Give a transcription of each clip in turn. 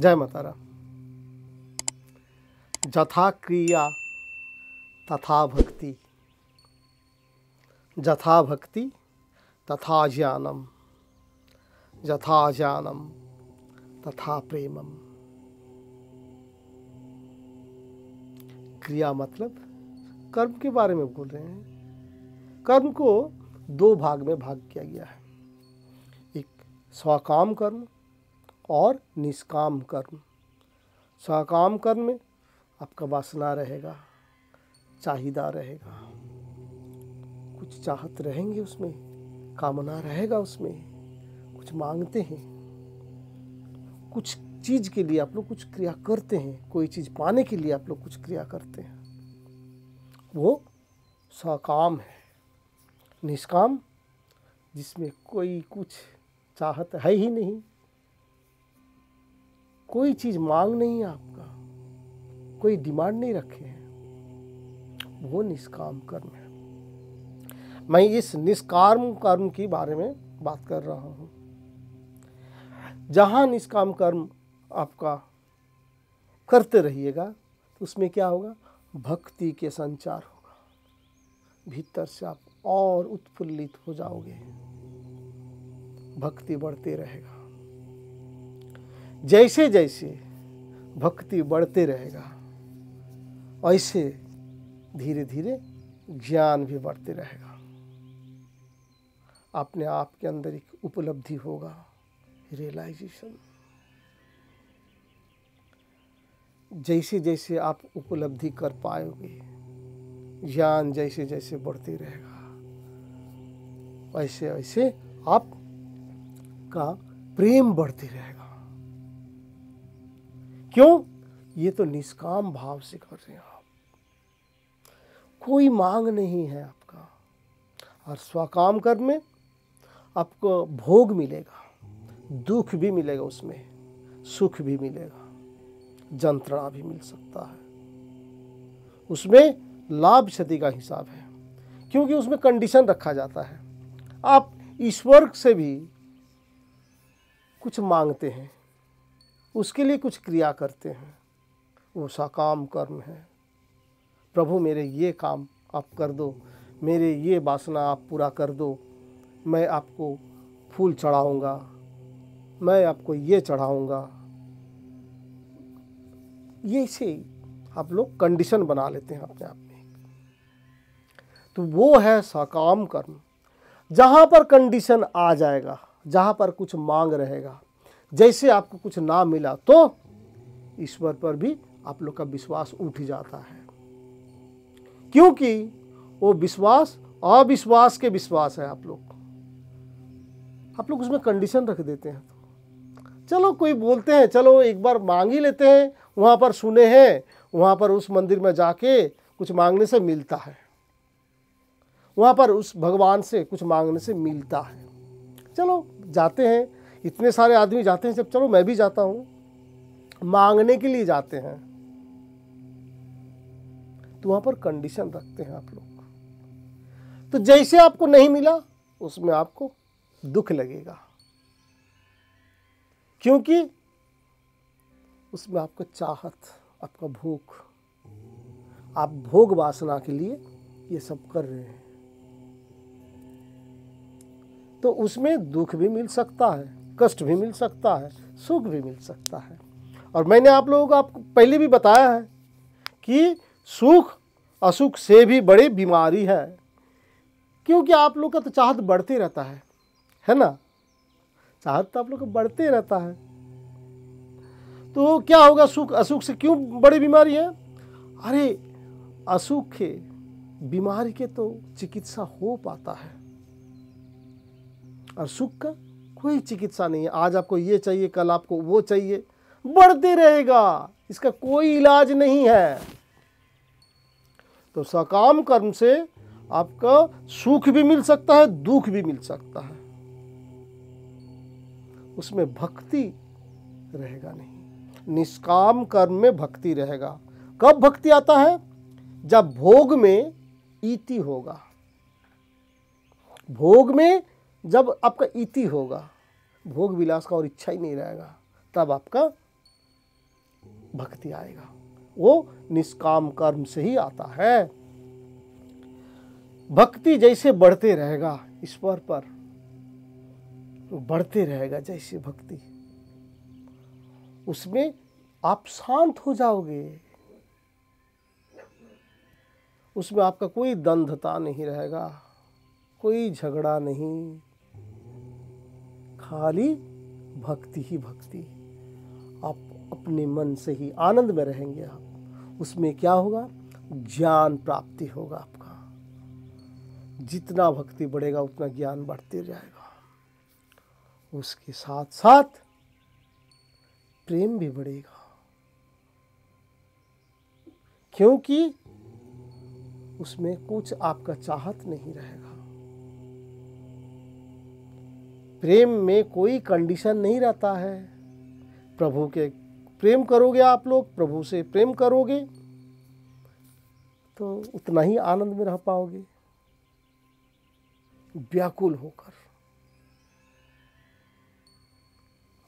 जय माता राम। जथा क्रिया तथा भक्ति, जथा भक्ति तथा ज्ञानम, जथा ज्ञानम तथा प्रेमम। क्रिया मतलब कर्म के बारे में बोल रहे हैं। कर्म को दो भाग में भाग किया गया है, एक स्वकाम कर्म और निष्काम कर्म। स्वकाम कर्म में आपका वासना रहेगा, चाहिदा रहेगा, कुछ चाहत रहेंगे, उसमें कामना रहेगा, उसमें कुछ मांगते हैं, कुछ चीज़ के लिए आप लोग कुछ क्रिया करते हैं, कोई चीज़ पाने के लिए आप लोग कुछ क्रिया करते हैं, वो स्वकाम है। निष्काम जिसमें कोई कुछ चाहत है ही नहीं, कोई चीज़ मांग नहीं है, आपका कोई डिमांड नहीं रखे हैं, वो निष्काम कर्म है। मैं इस निष्काम कर्म के बारे में बात कर रहा हूँ। जहाँ निष्काम कर्म आपका करते रहिएगा तो उसमें क्या होगा, भक्ति के संचार होगा, भीतर से आप और उत्फुल्लित हो जाओगे, भक्ति बढ़ते रहेगा। जैसे जैसे भक्ति बढ़ते रहेगा ऐसे धीरे धीरे ज्ञान भी बढ़ते रहेगा। अपने आप के अंदर एक उपलब्धि होगा, रियलाइजेशन। जैसे जैसे आप उपलब्धि कर पाओगे, ज्ञान जैसे जैसे बढ़ते रहेगा, वैसे वैसे आपका प्रेम बढ़ते रहेगा। क्यों? ये तो निष्काम भाव से कर रहे हैं आप, कोई मांग नहीं है आपका। और स्वकाम कर्म में आपको भोग मिलेगा, दुख भी मिलेगा, उसमें सुख भी मिलेगा, यंत्रणा भी मिल सकता है, उसमें लाभ क्षति का हिसाब है, क्योंकि उसमें कंडीशन रखा जाता है। आप ईश्वर से भी कुछ मांगते हैं, उसके लिए कुछ क्रिया करते हैं, वो सकाम कर्म है। प्रभु मेरे ये काम आप कर दो, मेरे ये वासना आप पूरा कर दो, मैं आपको फूल चढ़ाऊँगा, मैं आपको ये चढ़ाऊँगा। ये से आप लोग कंडीशन बना लेते हैं अपने आप में, तो वो है सकाम कर्म। जहाँ पर कंडीशन आ जाएगा, जहाँ पर कुछ मांग रहेगा, जैसे आपको कुछ ना मिला तो ईश्वर पर भी आप लोग का विश्वास उठ जाता है, क्योंकि वो विश्वास अविश्वास के विश्वास है। आप लोग उसमें कंडीशन रख देते हैं। तो चलो कोई बोलते हैं, चलो एक बार मांग ही लेते हैं, वहाँ पर सुने हैं, वहाँ पर उस मंदिर में जाके कुछ मांगने से मिलता है, वहाँ पर उस भगवान से कुछ मांगने से मिलता है। चलो जाते हैं, इतने सारे आदमी जाते हैं, जब चलो मैं भी जाता हूँ, मांगने के लिए जाते हैं, तो वहाँ पर कंडीशन रखते हैं आप लोग। तो जैसे आपको नहीं मिला उसमें आपको दुख लगेगा, क्योंकि उसमें आपका चाहत, आपका भूख, आप भोग वासना के लिए ये सब कर रहे हैं, तो उसमें दुख भी मिल सकता है, कष्ट भी मिल सकता है, सुख भी मिल सकता है। और मैंने आप लोगों को आपको पहले भी बताया है कि सुख असुख से भी बड़ी बीमारी है, क्योंकि आप लोग का तो चाहत बढ़ते रहता है ना, चाहत तो आप लोग का बढ़ते रहता है। तो क्या होगा, सुख असुख से क्यों बड़ी बीमारी है? अरे असुख के बीमारी के तो चिकित्सा हो पाता है, और सुख का कोई चिकित्सा नहीं है। आज आपको ये चाहिए, कल आपको वो चाहिए, बढ़ते रहेगा, इसका कोई इलाज नहीं है। तो सकाम कर्म से आपका सुख भी मिल सकता है, दुख भी मिल सकता है, उसमें भक्ति रहेगा नहीं। निष्काम कर्म में भक्ति रहेगा। कब भक्ति आता है? जब भोग में इति होगा, भोग में जब आपका इति होगा, भोग विलास का और इच्छा ही नहीं रहेगा, तब आपका भक्ति आएगा। वो निष्काम कर्म से ही आता है। भक्ति जैसे बढ़ते रहेगा, ईश्वर पर बढ़ते रहेगा जैसे भक्ति, उसमें आप शांत हो जाओगे। उसमें आपका कोई द्वंद्वता नहीं रहेगा, कोई झगड़ा नहीं, खाली भक्ति ही भक्ति। आप अपने मन से ही आनंद में रहेंगे। आप उसमें क्या होगा, ज्ञान प्राप्ति होगा आपका। जितना भक्ति बढ़ेगा उतना ज्ञान बढ़ते जाएगा। उसके साथ साथ प्रेम भी बढ़ेगा, क्योंकि उसमें कुछ आपका चाहत नहीं रहेगा। प्रेम में कोई कंडीशन नहीं रहता है। प्रभु के प्रेम करोगे, आप लोग प्रभु से प्रेम करोगे तो उतना ही आनंद में रह पाओगे, व्याकुल होकर।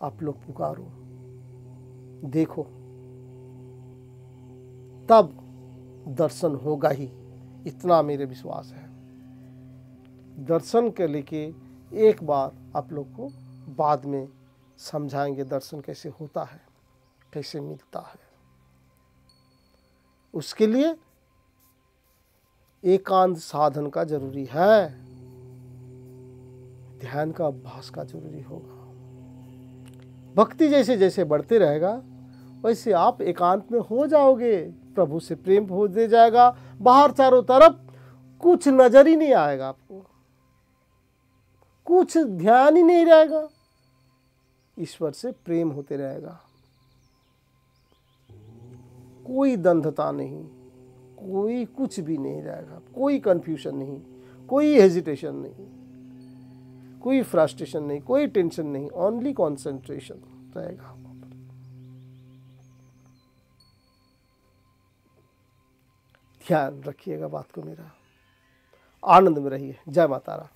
आप लोग पुकारो, देखो, तब दर्शन होगा ही, इतना मेरे विश्वास है। दर्शन के लेके एक बार आप लोग को बाद में समझाएंगे दर्शन कैसे होता है, कैसे मिलता है। उसके लिए एकांत साधन का जरूरी है, ध्यान का अभ्यास का जरूरी होगा। भक्ति जैसे जैसे बढ़ते रहेगा वैसे आप एकांत में हो जाओगे, प्रभु से प्रेम हो दे जाएगा। बाहर चारों तरफ कुछ नजर ही नहीं आएगा, आपको कुछ ध्यान ही नहीं रहेगा, ईश्वर से प्रेम होते रहेगा। कोई द्वंद्वता नहीं, कोई कुछ भी नहीं रहेगा, कोई कंफ्यूजन नहीं, कोई हेजिटेशन नहीं, कोई फ्रस्ट्रेशन नहीं, कोई टेंशन नहीं, ओनली कंसंट्रेशन रहेगा। ध्यान रखिएगा बात को मेरा, आनंद में रहिए। जय माता रा।